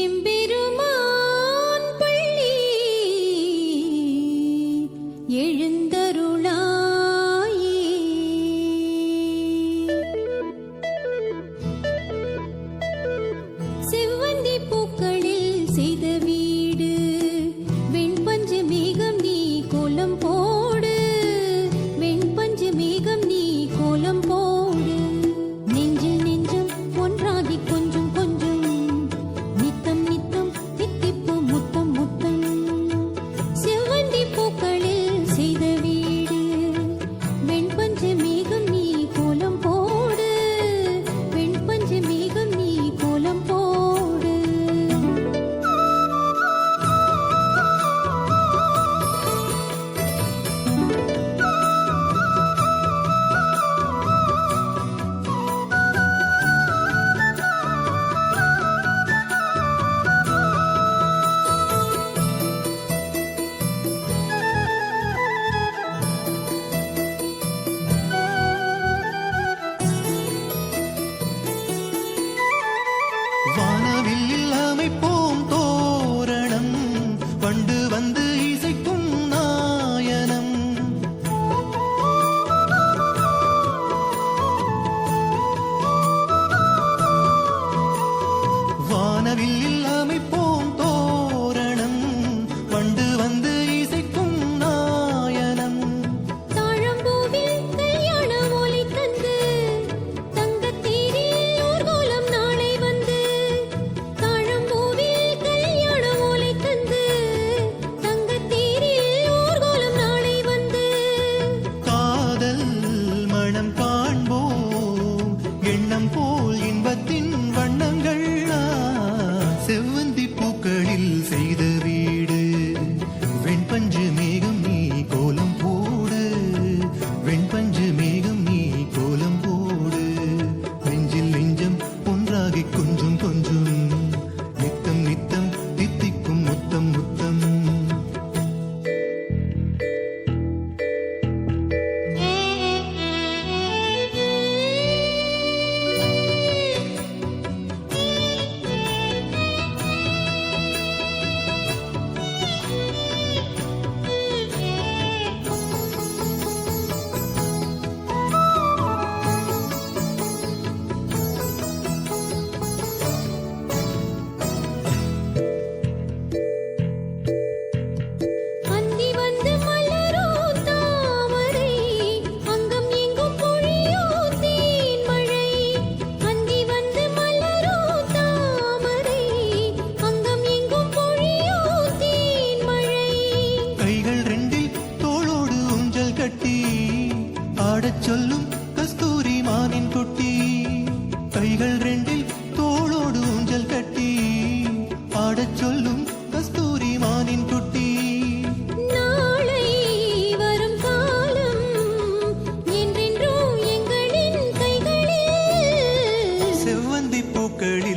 எம்பெருமான் பள்ளி எழுந்தருளாயே. செவ்வந்தி பூக்களில் செய்த வீடு வெண்பஞ்சு மேகம் நீ கோலம் போடு, வெண்பஞ்சு மேகம் நீ கோலம் போடு. நெஞ்சில் நெஞ்சம் ஒன்றாகி கொஞ்சம் கொஞ்சம் நித்தம் நித்தம் தித்திப்பு முத்தம் முத்தம். செவ்வந்தி பூக்களில் செய்த வீடு வெண்பஞ்சு மேகம் நீ கோலம் போடு, வெண்பஞ்சு மேகம் நீ கோலம் போடு. வானவில் அமைப்போம் தோரணம், வண்டு வந்து இசைக்கும் நாயனம். வானவில் அமைப்போம் தோரணம், வண்டு வந்து இசைக்கும் நாயனம். தாழம்பூவில் கல்யாண ஓலை தந்து தங்கத்தேரில் ஊர்வலம் நாளை வந்து. தாழம்பூவில் கல்யாண ஓலை தந்து தங்கத்தேரில் ஊர்வலம் நாளை வந்து. காதல் மனம் காண்போம், எண்ணம் போல் இன்பத்தின் வண்ணங்கள். செவ்வந்தி பூக்களில் செய்த வீடு வெண்பஞ்சு மேகம் நீ கோலம் போடு, வெண்பஞ்சு மேகம் நீ கோலம் போடு. நெஞ்சில் நெஞ்சம் ஒன்றாகி கொஞ்சம் கொஞ்சம் நித்தம் நித்தம் தித்திக்கும் முத்தம் முத்தம். அந்தி வந்து மலரோ தாமரை, அங்கம் எங்கும் பொழியோ தேன்மழை. அந்தி வந்து மலரோ தாமரை, அங்கம் எங்கும் பொழியோ தேன்மழை. கைகள் ரெண்டில் தோளோடு ஊஞ்சல் கட்டி ஆடச் சொல்லும் கஸ்தூரி மானின் குட்டி. கைகள் ரெண்டில் தோளோடு ஊஞ்சல் கட்டி ஆடச் சொல்லும் கஸ்தூரி மானின் குட்டி. நாளை வரும் காலம் என்றென்றோ எங்களின் கைகளில். செவ்வந்தி பூக்களில்